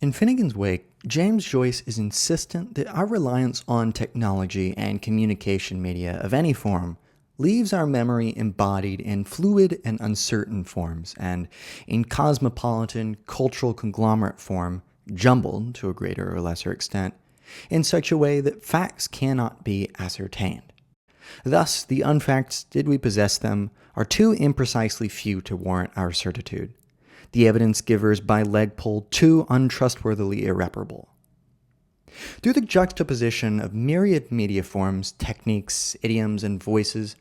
In Finnegans Wake, James Joyce is insistent that our reliance on technology and communication media of any form leaves our memory embodied in fluid and uncertain forms, and in cosmopolitan cultural conglomerate form, jumbled to a greater or lesser extent, in such a way that facts cannot be ascertained. Thus, the unfacts, did we possess them, are too imprecisely few to warrant our certitude. The evidence givers by leg pull too untrustworthily irreparable. Through the juxtaposition of myriad media forms, techniques, idioms, and voices,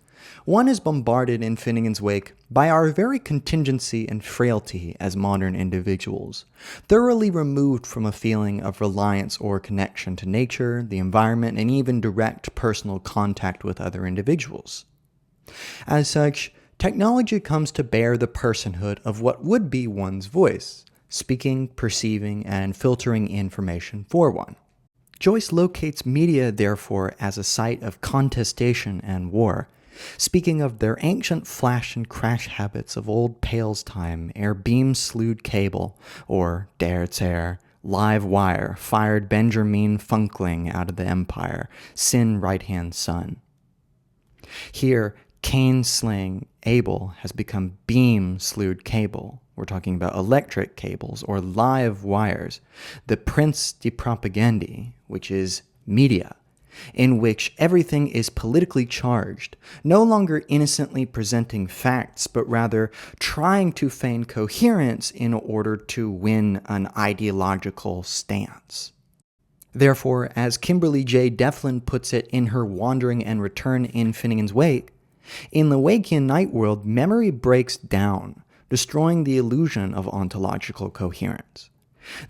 one is bombarded in Finnegans Wake by our very contingency and frailty as modern individuals, thoroughly removed from a feeling of reliance or connection to nature, the environment, and even direct personal contact with other individuals. As such, technology comes to bear the personhood of what would be one's voice, speaking, perceiving, and filtering information for one. Joyce locates media, therefore, as a site of contestation and war, speaking of their ancient flash and crash habits of old Pale's time, ere beam slewed cable, or, der's ere, live wire fired Benjamin Funkling out of the empire, sin right-hand son. Here, cane slaying Abel has become beam slewed cable. We're talking about electric cables or live wires. The Prince de Propagandie, which is media, in which everything is politically charged, no longer innocently presenting facts, but rather trying to feign coherence in order to win an ideological stance. Therefore, as Kimberly J. Devlin puts it in her Wandering and Return in Finnegans Wake, in the Wakean night world, memory breaks down, destroying the illusion of ontological coherence.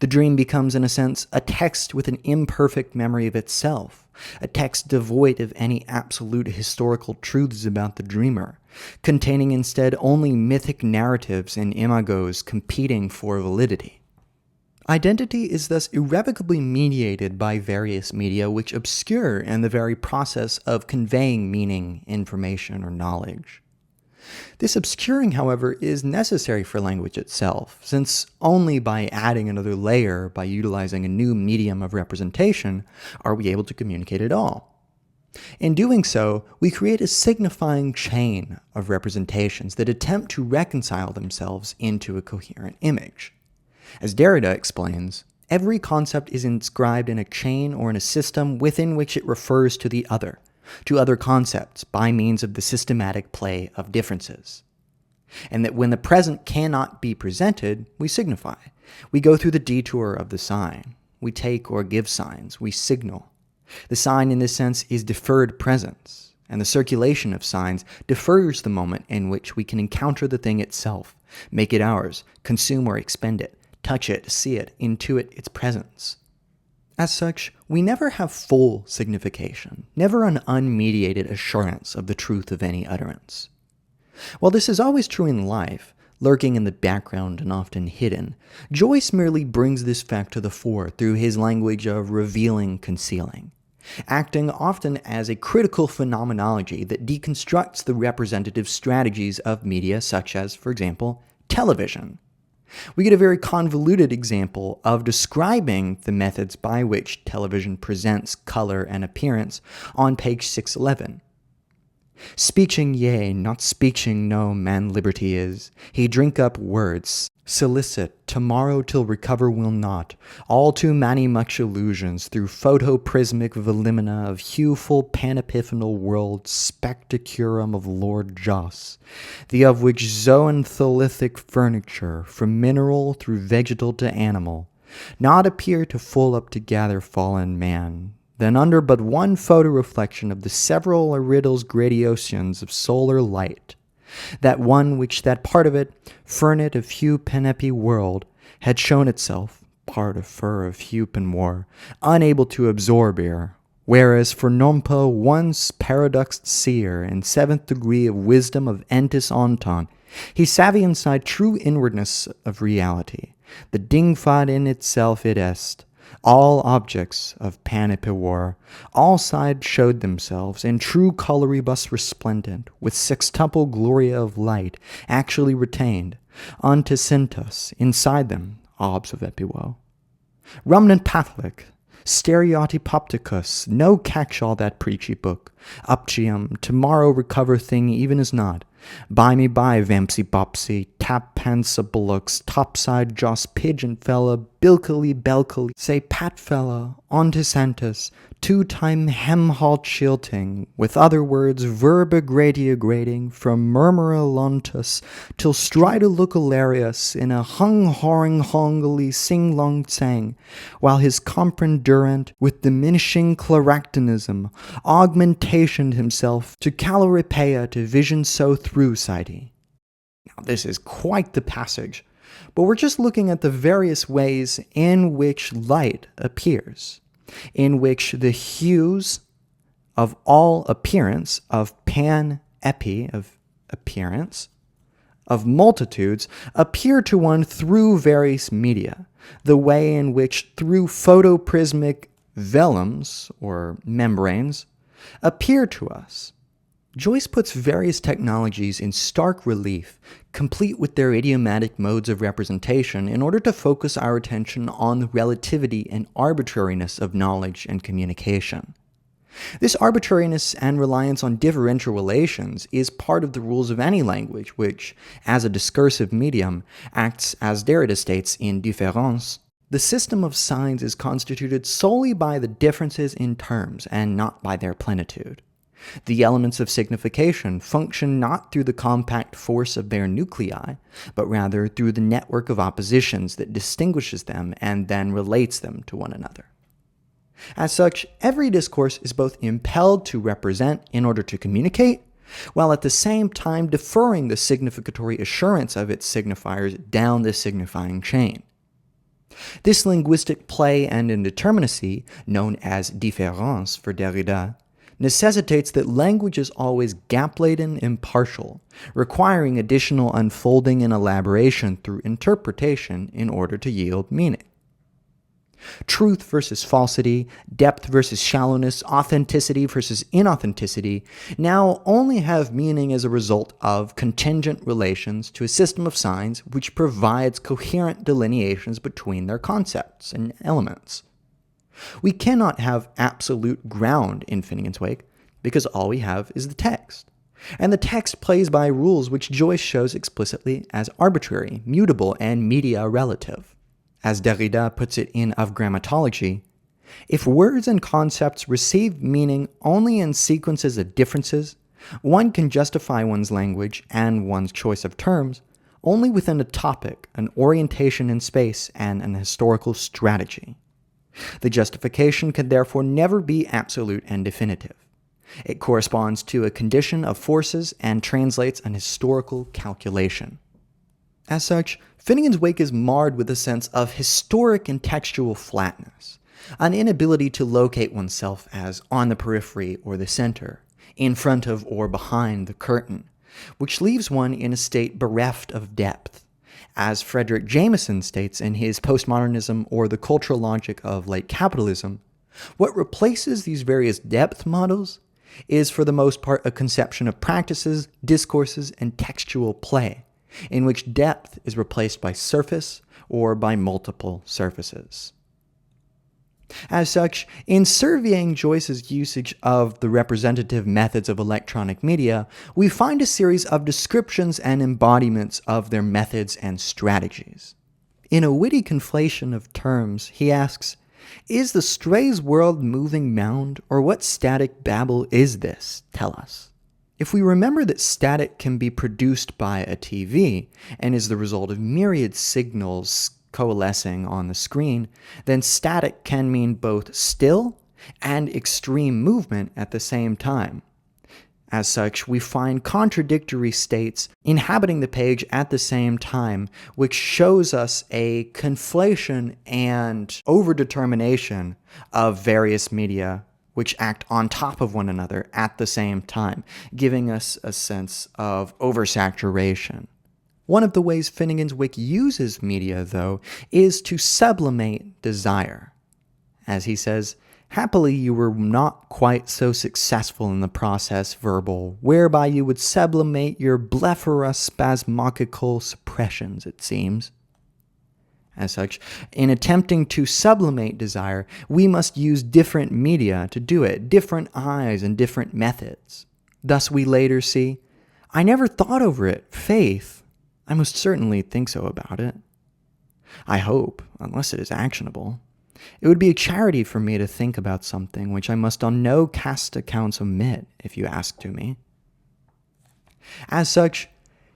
The dream becomes, in a sense, a text with an imperfect memory of itself, a text devoid of any absolute historical truths about the dreamer, containing instead only mythic narratives and imagos competing for validity. Identity is thus irrevocably mediated by various media which obscure in the very process of conveying meaning, information, or knowledge. This obscuring, however, is necessary for language itself, since only by adding another layer, by utilizing a new medium of representation, are we able to communicate at all. In doing so, we create a signifying chain of representations that attempt to reconcile themselves into a coherent image. As Derrida explains, every concept is inscribed in a chain or in a system within which it refers to other concepts by means of the systematic play of differences. And that when the present cannot be presented, we signify. We go through the detour of the sign. We take or give signs. We signal. The sign in this sense is deferred presence, and the circulation of signs defers the moment in which we can encounter the thing itself, make it ours, consume or expend it, touch it, see it, intuit its presence. As such, we never have full signification, never an unmediated assurance of the truth of any utterance. While this is always true in life, lurking in the background and often hidden, Joyce merely brings this fact to the fore through his language of revealing, concealing, acting often as a critical phenomenology that deconstructs the representative strategies of media such as, for example, television. We get a very convoluted example of describing the methods by which television presents color and appearance on page 611. Speeching yea, not speeching no, man liberty is. He drink up words, solicit, tomorrow till recover will not, all too many much illusions, through photoprismic volumina of hueful panepiphanal world spectacurum of Lord Joss, the of which zoantholitic furniture, from mineral through vegetal to animal, not appear to full up to gather fallen man, then under but one photoreflection of the several iridals gradations of solar light, that one which that part of it, furnet of hue penepi world, had shown itself, part of fur of hupe and war, unable to absorb ere, whereas for Nompo once paradoxed seer in 7th degree of wisdom of entis onton, he savvy inside true inwardness of reality, the dingfad in itself it est, all objects of panipewar, all sides showed themselves, in true coloribus resplendent, with sextuple gloria of light, actually retained, anticintus, inside them, obs of epiwo. Rumnant Catholic, stereotypopticus, no catch all that preachy book. Uptium, tomorrow recover thing even as not. Buy me by, vampsy bopsy, tap pansa bullocks, topside joss pigeon fella, bilkily belkily, say pat fella, onto santus, two-time hem-halt shilting, with other words verba gratia grading, from murmura lontus till stridulucularius in a hung-horing hongally sing-long sang, while his comprendurant, with diminishing claractinism, augmentationed himself to caloripeia to vision so through sighty. Now this is quite the passage, but we're just looking at the various ways in which light appears, in which the hues of all appearance, of pan-epi, of appearance, of multitudes, appear to one through various media, the way in which through photoprismic vellums, or membranes, appear to us. Joyce puts various technologies in stark relief, complete with their idiomatic modes of representation, in order to focus our attention on the relativity and arbitrariness of knowledge and communication. This arbitrariness and reliance on differential relations is part of the rules of any language which, as a discursive medium, acts as Derrida states in Differance. The system of signs is constituted solely by the differences in terms and not by their plenitude. The elements of signification function not through the compact force of their nuclei, but rather through the network of oppositions that distinguishes them and then relates them to one another. As such, every discourse is both impelled to represent in order to communicate, while at the same time deferring the significatory assurance of its signifiers down the signifying chain. This linguistic play and indeterminacy, known as Differance for Derrida, necessitates that language is always gap-laden and partial, requiring additional unfolding and elaboration through interpretation in order to yield meaning. Truth versus falsity, depth versus shallowness, authenticity versus inauthenticity now only have meaning as a result of contingent relations to a system of signs which provides coherent delineations between their concepts and elements. We cannot have absolute ground in Finnegans Wake because all we have is the text. And the text plays by rules which Joyce shows explicitly as arbitrary, mutable, and media relative. As Derrida puts it in Of Grammatology, if words and concepts receive meaning only in sequences of differences, one can justify one's language and one's choice of terms only within a topic, an orientation in space, and an historical strategy. The justification can therefore never be absolute and definitive. It corresponds to a condition of forces and translates an historical calculation. As such, Finnegans Wake is marred with a sense of historic and textual flatness, an inability to locate oneself as on the periphery or the center, in front of or behind the curtain, which leaves one in a state bereft of depth. As Frederick Jameson states in his Postmodernism or the Cultural Logic of Late Capitalism, what replaces these various depth models is for the most part a conception of practices, discourses, and textual play, in which depth is replaced by surface or by multiple surfaces. As such, in surveying Joyce's usage of the representative methods of electronic media, we find a series of descriptions and embodiments of their methods and strategies. In a witty conflation of terms, he asks, "Is the Stray's world moving mound, or what static babble is this? Tell us." If we remember that static can be produced by a TV and is the result of myriad signals coalescing on the screen, then static can mean both still and extreme movement at the same time. As such, we find contradictory states inhabiting the page at the same time, which shows us a conflation and overdetermination of various media which act on top of one another at the same time, giving us a sense of oversaturation. One of the ways Finnegans Wake uses media, though, is to sublimate desire. As he says, "Happily you were not quite so successful in the process verbal, whereby you would sublimate your blephara spasmodical suppressions, it seems." As such, in attempting to sublimate desire, we must use different media to do it, different eyes and different methods. Thus we later see, I never thought over it, faith. I most certainly think so about it. I hope, unless it is actionable. It would be a charity for me to think about something which I must on no cast accounts omit, if you ask to me. As such,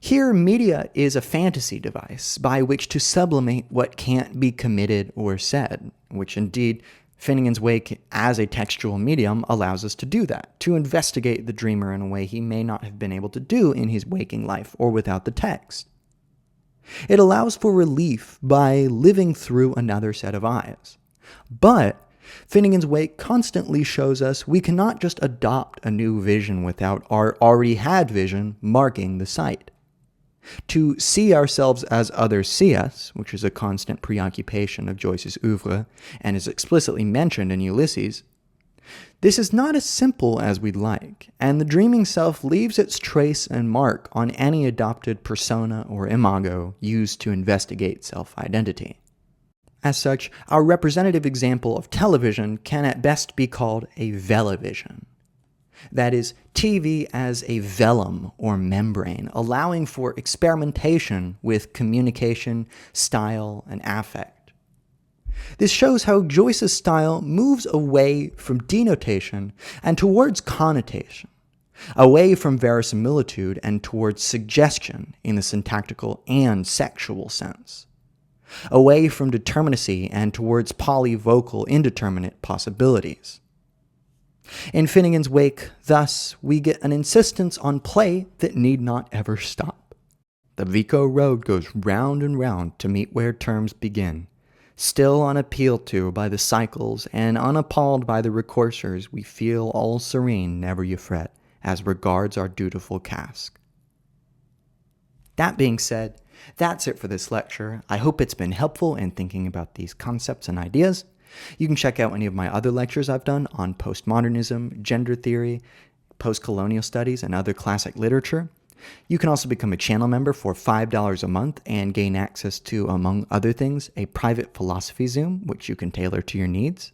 here media is a fantasy device by which to sublimate what can't be committed or said, which indeed Finnegans Wake as a textual medium allows us to do that, to investigate the dreamer in a way he may not have been able to do in his waking life or without the text. It allows for relief by living through another set of eyes. But Finnegans Wake constantly shows us we cannot just adopt a new vision without our already had vision marking the site. To see ourselves as others see us, which is a constant preoccupation of Joyce's oeuvre and is explicitly mentioned in Ulysses, this is not as simple as we'd like, and the dreaming self leaves its trace and mark on any adopted persona or imago used to investigate self-identity. As such, our representative example of television can at best be called a Velivision. That is, TV as a vellum or membrane, allowing for experimentation with communication, style, and affect. This shows how Joyce's style moves away from denotation and towards connotation, away from verisimilitude and towards suggestion in the syntactical and sexual sense, away from determinacy and towards polyvocal indeterminate possibilities. In Finnegans Wake, thus, we get an insistence on play that need not ever stop. The Vico road goes round and round to meet where terms begin. Still unappealed to by the cycles and unappalled by the recoursers, we feel all serene, never you fret, as regards our dutiful cask. That being said, that's it for this lecture. I hope it's been helpful in thinking about these concepts and ideas. You can check out any of my other lectures I've done on postmodernism, gender theory, post-colonial studies, and other classic literature. You can also become a channel member for $5 a month and gain access to, among other things, a private philosophy Zoom, which you can tailor to your needs.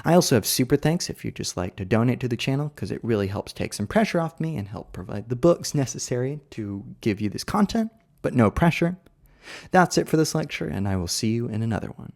I also have super thanks if you'd just like to donate to the channel, because it really helps take some pressure off me and help provide the books necessary to give you this content, but no pressure. That's it for this lecture, and I will see you in another one.